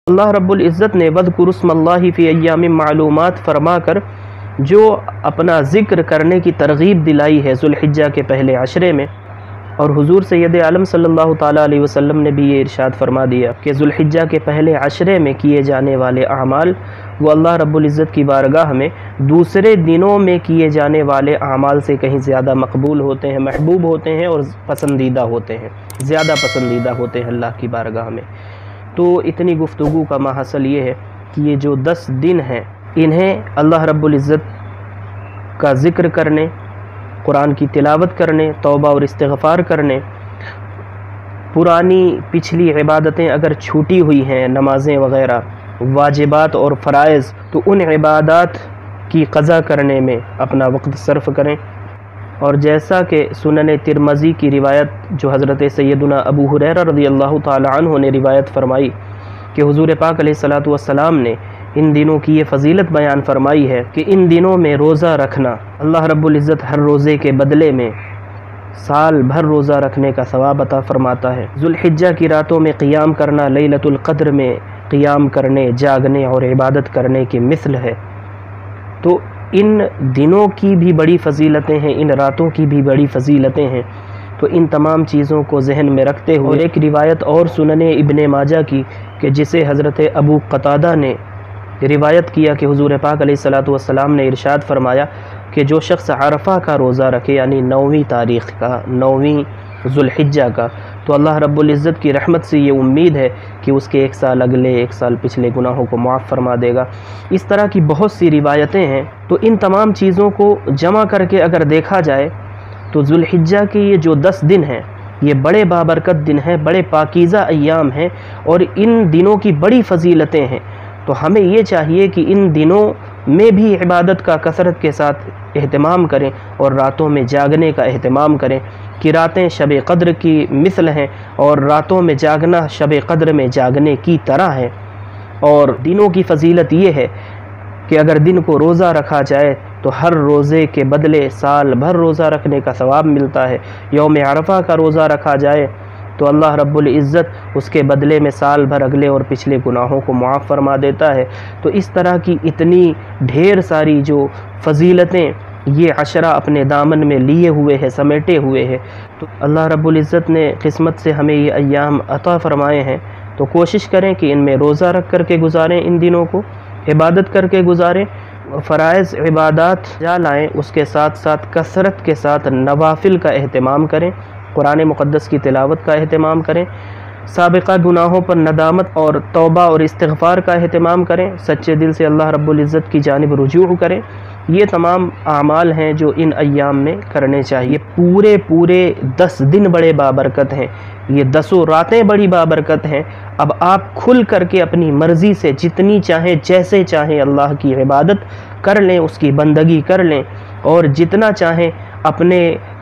اللہ رب العزت نے وَاذْكُرُوا فی ایام معلومات فرما کر جو اپنا ذکر کرنے کی ترغیب دلائی ہے ذوالحجہ کے پہلے عشرے میں، اور حضور سید عالم صلی اللہ تعالیٰ علیہ وسلم نے بھی یہ ارشاد فرما دیا کہ ذوالحجہ کے پہلے عشرے میں کیے جانے والے اعمال وہ اللہ رب العزت کی بارگاہ میں دوسرے دنوں میں کیے جانے والے اعمال سے کہیں زیادہ مقبول ہوتے ہیں، محبوب ہوتے ہیں اور پسندیدہ ہوتے ہیں، زیادہ پسندیدہ ہوتے ہیں اللہ کی بارگاہ میں۔ تو اتنی گفتگو کا ماحصل یہ ہے کہ یہ جو 10 دن ہیں انہیں اللہ رب العزت کا ذکر کرنے، قرآن کی تلاوت کرنے، توبہ اور استغفار کرنے، پرانی پچھلی عبادتیں اگر چھوٹی ہوئی ہیں، نمازیں وغیرہ، واجبات اور فرائض، تو ان عبادات کی قضا کرنے میں اپنا وقت صرف کریں۔ اور جیسا کہ سنن ترمذی کی روایت جو حضرت سیدنا ابو ہریرہ رضی اللہ تعالی عنہ نے روایت فرمائی کہ حضور پاک علیہ السلام نے ان دنوں کی یہ فضیلت بیان فرمائی ہے کہ ان دنوں میں روزہ رکھنا اللہ رب العزت ہر روزے کے بدلے میں سال بھر روزہ رکھنے کا ثواب عطا فرماتا ہے۔ ذوالحجہ کی راتوں میں قیام کرنا لیلۃ القدر میں قیام کرنے، جاگنے اور عبادت کرنے کے مثل ہے۔ تو ان دنوں کی بھی بڑی فضیلتیں ہیں، ان راتوں کی بھی بڑی فضیلتیں ہیں۔ تو ان تمام چیزوں کو ذہن میں رکھتے ہوئے، اور ایک روایت اور سنن ابن ماجہ کی کہ جسے حضرت ابو قتادہ نے روایت کیا کہ حضور پاک علیہ السلام نے ارشاد فرمایا کہ جو شخص عرفہ کا روزہ رکھے، یعنی 9ویں تاریخ کا، 9ویں ذوالحجہ کا، تو اللہ رب العزت کی رحمت سے یہ امید ہے کہ اس کے 1 سال اگلے، 1 سال پچھلے گناہوں کو معاف فرما دے گا۔ اس طرح کی بہت سی روایتیں ہیں۔ تو ان تمام چیزوں کو جمع کر کے اگر دیکھا جائے تو ذوالحجہ کے یہ جو 10 دن ہیں یہ بڑے بابرکت دن ہیں، بڑے پاکیزہ ایام ہیں، اور ان دنوں کی بڑی فضیلتیں ہیں۔ تو ہمیں یہ چاہیے کہ ان دنوں میں بھی عبادت کا کثرت کے ساتھ اہتمام کریں اور راتوں میں جاگنے کا اہتمام کریں کہ راتیں شب قدر کی مثل ہیں اور راتوں میں جاگنا شب قدر میں جاگنے کی طرح ہے۔ اور دنوں کی فضیلت یہ ہے کہ اگر دن کو روزہ رکھا جائے تو ہر روزے کے بدلے سال بھر روزہ رکھنے کا ثواب ملتا ہے۔ یوم عرفہ کا روزہ رکھا جائے تو اللہ رب العزت اس کے بدلے میں سال بھر اگلے اور پچھلے گناہوں کو معاف فرما دیتا ہے۔ تو اس طرح کی اتنی ڈھیر ساری جو فضیلتیں یہ عشرہ اپنے دامن میں لیے ہوئے ہے، سمیٹے ہوئے ہے، تو اللہ رب العزت نے قسمت سے ہمیں یہ ایام عطا فرمائے ہیں۔ تو کوشش کریں کہ ان میں روزہ رکھ کر کے گزاریں، ان دنوں کو عبادت کر کے گزاریں، فرائض عبادات جا لائیں، اس کے ساتھ ساتھ کثرت کے ساتھ نوافل کا اہتمام کریں، قرآن مقدس کی تلاوت کا اہتمام کریں، سابقہ گناہوں پر ندامت اور توبہ اور استغفار کا اہتمام کریں، سچے دل سے اللہ رب العزت کی جانب رجوع کریں۔ یہ تمام اعمال ہیں جو ان ایام میں کرنے چاہیے۔ پورے 10 دن بڑے بابرکت ہیں، یہ 10 راتیں بڑی بابرکت ہیں۔ اب آپ کھل کر کے اپنی مرضی سے جتنی چاہیں، جیسے چاہیں اللہ کی عبادت کر لیں، اس کی بندگی کر لیں، اور جتنا چاہیں اپنے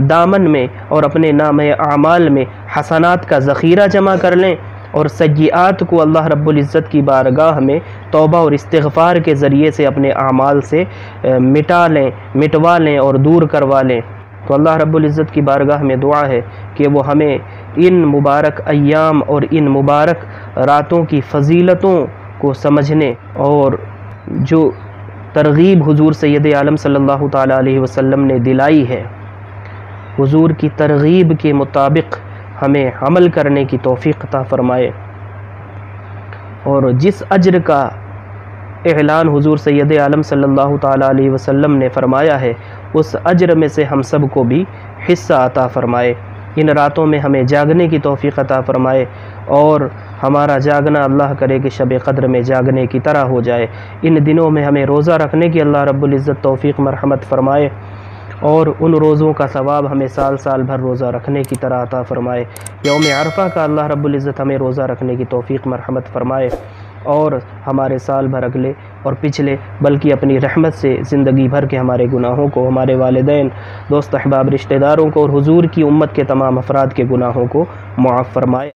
دامن میں اور اپنے نام اعمال میں حسنات کا ذخیرہ جمع کر لیں، اور سیئات کو اللہ رب العزت کی بارگاہ میں توبہ اور استغفار کے ذریعے سے اپنے اعمال سے مٹوا لیں اور دور کروا لیں۔ تو اللہ رب العزت کی بارگاہ میں دعا ہے کہ وہ ہمیں ان مبارک ایام اور ان مبارک راتوں کی فضیلتوں کو سمجھنے، اور جو ترغیب حضور سید عالم صلی اللہ تعالیٰ علیہ وسلم نے دلائی ہے، حضور کی ترغیب کے مطابق ہمیں عمل کرنے کی توفیق عطا فرمائے، اور جس اجر کا اعلان حضور سید عالم صلی اللہ تعالیٰ علیہ وسلم نے فرمایا ہے اس اجر میں سے ہم سب کو بھی حصہ عطا فرمائے۔ ان راتوں میں ہمیں جاگنے کی توفیق عطا فرمائے، اور ہمارا جاگنا اللہ کرے کہ شب قدر میں جاگنے کی طرح ہو جائے۔ ان دنوں میں ہمیں روزہ رکھنے کی اللہ رب العزت توفیق مرحمت فرمائے، اور ان روزوں کا ثواب ہمیں سال بھر روزہ رکھنے کی طرح عطا فرمائے۔ یوم عرفہ کا اللہ رب العزت ہمیں روزہ رکھنے کی توفیق مرحمت فرمائے، اور ہمارے سال بھر اگلے اور پچھلے بلکہ اپنی رحمت سے زندگی بھر کے ہمارے گناہوں کو، ہمارے والدین، دوست احباب، رشتہ داروں کو اور حضور کی امت کے تمام افراد کے گناہوں کو معاف فرمائے۔